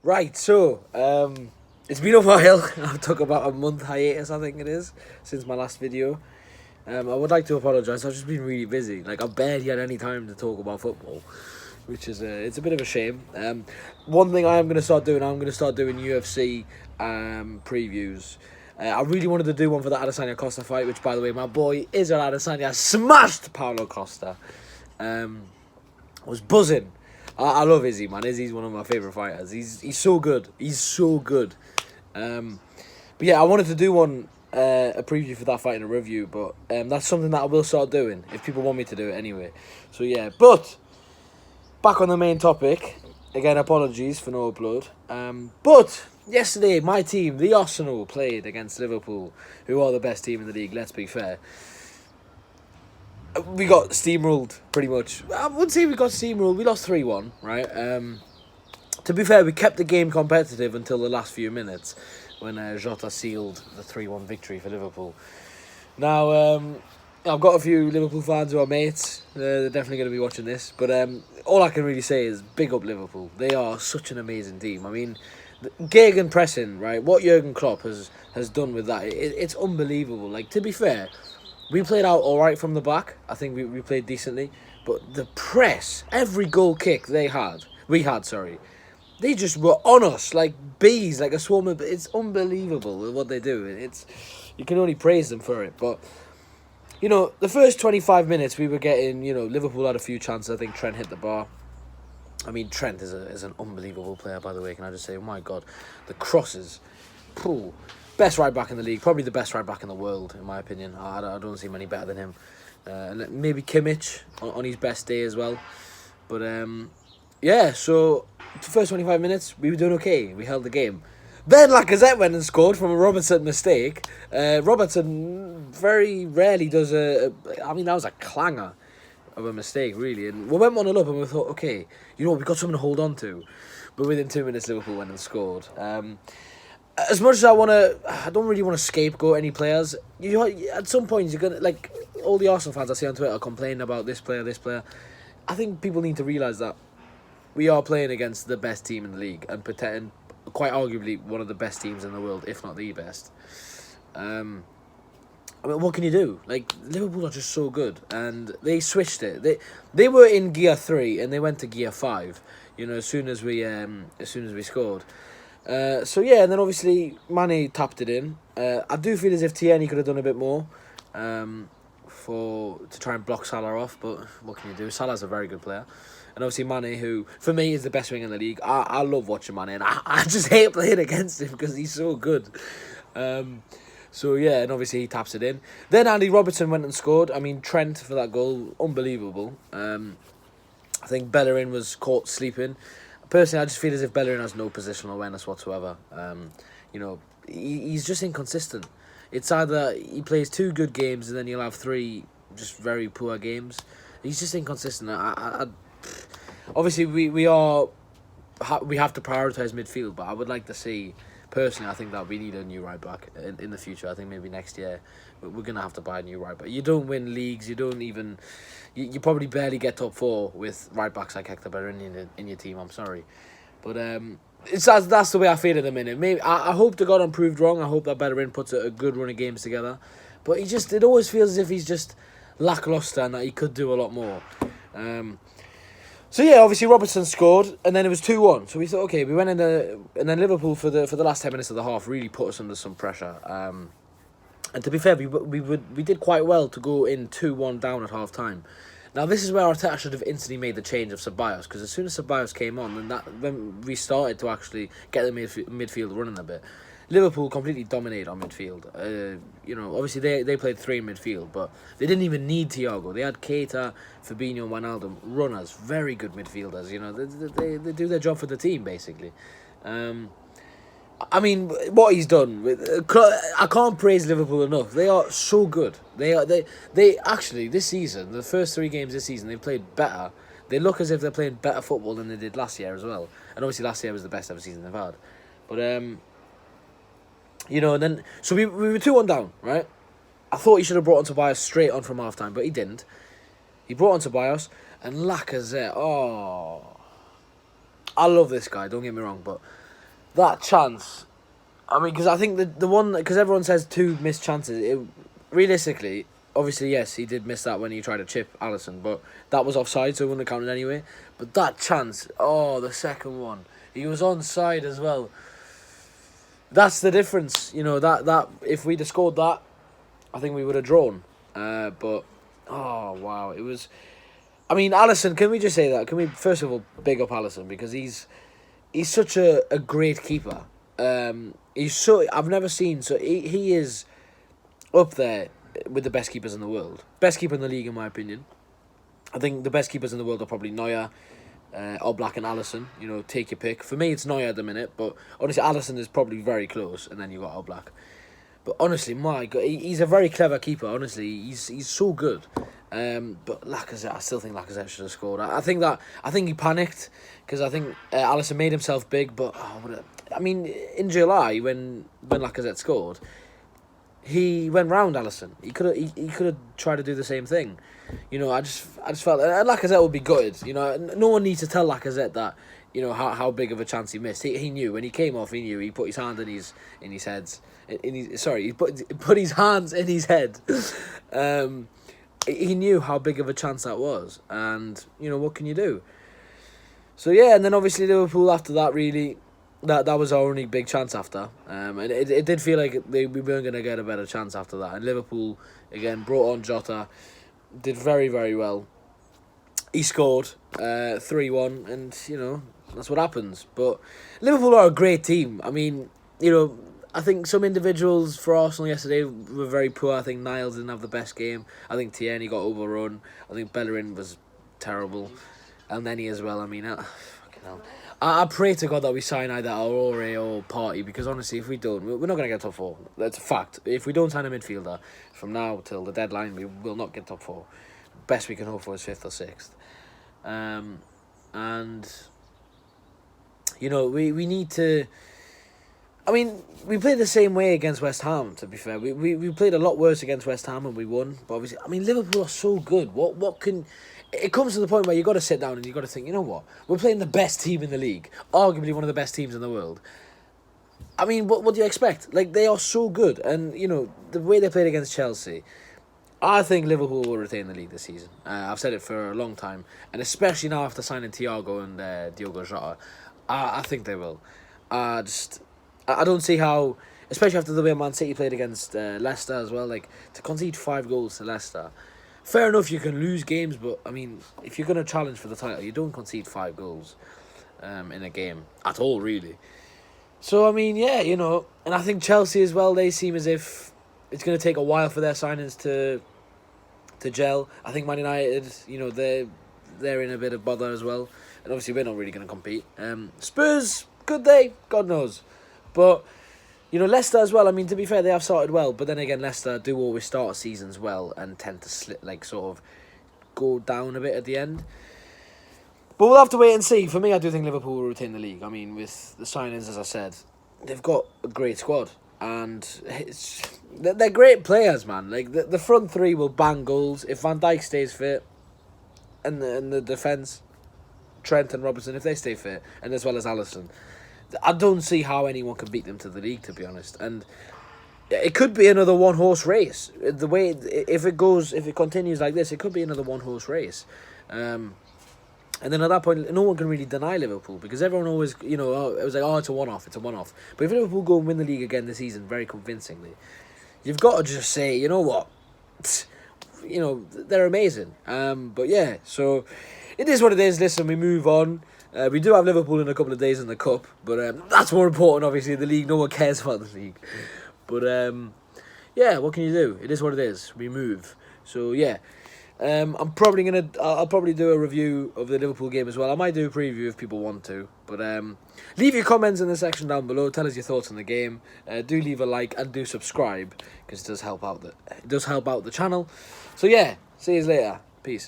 Right, so it's been a while. I've took about a month hiatus, I think it is, since my last video. I would like to apologise. I've just been really busy. Like I've barely had any time to talk about football, which is it's a bit of a shame. One thing I am going to start doing, I'm going to start doing UFC previews. I really wanted to do one for the Adesanya Costa fight, which, by the way, my boy Israel Adesanya smashed Paulo Costa. Was buzzing. I love Izzy, man. Izzy's one of my favourite fighters. He's so good. He's so good. But yeah, I wanted to do a preview for that fight and a review, but that's something that I will start doing if people want me to do it anyway. So yeah, but back on the main topic. Again, apologies for no upload. But yesterday, my team, the Arsenal, played against Liverpool, who are the best team in the league. Let's be fair. We got steamrolled, pretty much. I wouldn't say we got steamrolled. We lost 3-1, right? To be fair, we kept the game competitive until the last few minutes when Jota sealed the 3-1 victory for Liverpool. Now, I've got a few Liverpool fans who are mates. They're definitely going to be watching this. But all I can really say is big up Liverpool. They are such an amazing team. I mean, Gegen pressing, right? What Jurgen Klopp has done with that, it's unbelievable. Like, to be fair, we played out all right from the back. I think we played decently. But the press, every goal kick we had, they just were on us like bees, like a swarm of... It's unbelievable what they do. You can only praise them for it. But, the first 25 minutes we were getting, Liverpool had a few chances. I think Trent hit the bar. I mean, Trent is an unbelievable player, by the way. Can I just say, oh my God, the crosses. Pooh. Best right back in the league, probably the best right back in the world, in my opinion. I don't see many better than him. And maybe Kimmich on his best day as well. But yeah, so the first 25 minutes, we were doing okay. We held the game. Then Lacazette went and scored from a Robertson mistake. Robertson very rarely does I mean, that was a clanger of a mistake, really. And we went 1-0 up and we thought, okay, we've got something to hold on to. But within 2 minutes, Liverpool went and scored. As much as I don't really want to scapegoat any players. At some point, you're gonna, like all the Arsenal fans I see on Twitter complaining about this player. I think people need to realise that we are playing against the best team in the league and quite arguably one of the best teams in the world, if not the best. I mean, what can you do? Like, Liverpool are just so good, and they switched it. They were in gear 3 and they went to gear 5. As soon as we scored. So yeah, and then obviously Mane tapped it in. I do feel as if Tierney could have done a bit more to try and block Salah off, but what can you do? Salah's a very good player. And obviously Mane, who for me is the best winger in the league. I love watching Mane, and I just hate playing against him because he's so good. So yeah, and obviously he taps it in. Then Andy Robertson went and scored. I mean, Trent for that goal, unbelievable. I think Bellerin was caught sleeping. Personally, I just feel as if Bellerin has no positional awareness whatsoever. He's just inconsistent. It's either he plays 2 good games and then he'll have 3 just very poor games. He's just inconsistent. Obviously, we have to prioritise midfield, but I would like to see... Personally, I think that we need a new right back in the future. I think maybe next year we're going to have to buy a new right back. You don't win leagues. You don't even... You probably barely get top 4 with right backs like Hector Bellerin in your team. I'm sorry. But that's the way I feel at the minute. Maybe I hope to God I'm proved wrong. I hope that Bellerin puts a good run of games together. But it always feels as if he's just lacklustre and that he could do a lot more. So yeah, obviously Robertson scored, and then it was 2-1. So we thought, okay, we went in and then Liverpool for the last 10 minutes of the half really put us under some pressure. And to be fair, we did quite well to go in 2-1 down at half time. Now this is where Arteta should have instantly made the change of Ceballos, because as soon as Ceballos came on, when we started to actually get the midfield running a bit, Liverpool completely dominated our midfield. Obviously they played 3 in midfield, but they didn't even need Thiago. They had Keita, Fabinho, and Wijnaldum, runners, very good midfielders. They do their job for the team basically. I mean, what he's done I can't praise Liverpool enough. They are so good. They actually this season, the first 3 games this season, they've played better. They look as if they're playing better football than they did last year as well. And obviously last year was the best ever season they've had. But and then so we were 2-1 down, right? I thought he should have brought on Tobias straight on from half time, but he didn't. He brought on Tobias and Lacazette. Oh, I love this guy. Don't get me wrong, but that chance. I mean, because I think the one, because everyone says 2 missed chances. Realistically, obviously, yes, he did miss that when he tried to chip Alisson, but that was offside, so it wouldn't have counted anyway. But that chance, the second one, he was onside as well. That's the difference, that if we'd have scored that, I think we would have drawn. But, oh, wow, it was... I mean, Alisson, can we just say that? Can we, first of all, big up Alisson, because he's such a great keeper. I've never seen, he is up there with the best keepers in the world. Best keeper in the league, in my opinion. I think the best keepers in the world are probably Neuer, Oblak and Alisson. Take your pick. For me, it's Neuer at the minute, but honestly, Alisson is probably very close, and then you got Oblak. But honestly, my God, he's a very clever keeper. Honestly, he's so good. But Lacazette, I still think Lacazette should have scored. I think he panicked because I think Alisson made himself big. But I mean, in July when Lacazette scored, he went round Alisson. He could have tried to do the same thing. I just felt Lacazette would be gutted. No one needs to tell Lacazette that. How big of a chance he missed. He knew when he came off. He knew. He put his hand in his head. He put his hands in his head. He knew how big of a chance that was, and what can you do? So yeah, and then obviously Liverpool after that really, that was our only big chance after, and it did feel like we weren't going to get a better chance after that. And Liverpool again brought on Jota, did very very well. He scored 3-1, and that's what happens. But Liverpool are a great team. I mean, I think some individuals for Arsenal yesterday were very poor. I think Niles didn't have the best game. I think Tierney got overrun. I think Bellerin was terrible. And then he as well. I mean, fucking hell. I pray to God that we sign either Aurore or Partey, because honestly, if we don't, we're not going to get top 4. That's a fact. If we don't sign a midfielder from now till the deadline, we will not get top 4. Best we can hope for is 5th or 6th. And, we need to... I mean, we played the same way against West Ham, to be fair. We played a lot worse against West Ham and we won. But obviously, I mean, Liverpool are so good. What can... It comes to the point where you've got to sit down and you've got to think, you know what? We're playing the best team in the league. Arguably one of the best teams in the world. I mean, what do you expect? Like, they are so good. And, the way they played against Chelsea, I think Liverpool will retain the league this season. I've said it for a long time. And especially now after signing Thiago and Diogo Jota, I think they will. I don't see how, especially after the way Man City played against Leicester as well, like, to concede 5 goals to Leicester. Fair enough, you can lose games, but, I mean, if you're going to challenge for the title, you don't concede 5 goals in a game at all, really. So, I mean, yeah, and I think Chelsea as well, they seem as if it's going to take a while for their signings to gel. I think Man United, they're in a bit of bother as well, and obviously we're not really going to compete. Spurs, could they? God knows. But, Leicester as well, I mean, to be fair, they have started well. But then again, Leicester do always start seasons well and tend to sort of go down a bit at the end. But we'll have to wait and see. For me, I do think Liverpool will retain the league. I mean, with the signings, as I said, they've got a great squad. And they're great players, man. Like, the front 3 will bang goals. If Van Dijk stays fit, and the defence, Trent and Robertson, if they stay fit, and as well as Alisson, I don't see how anyone can beat them to the league, to be honest. And it could be another one-horse race. The way if it continues like this, it could be another one-horse race. And then at that point, no one can really deny Liverpool, because everyone always, it was like, it's a one-off, But if Liverpool go and win the league again this season very convincingly, you've got to just say, you know what, they're amazing. But yeah, so it is what it is. Listen, we move on. We do have Liverpool in a couple of days in the Cup, but that's more important, obviously, the league. No one cares about the league. But, yeah, what can you do? It is what it is. We move. So, yeah. I'll probably do a review of the Liverpool game as well. I might do a preview if people want to. But leave your comments in the section down below. Tell us your thoughts on the game. Do leave a like and do subscribe, because it does help out the channel. So, yeah, see you later.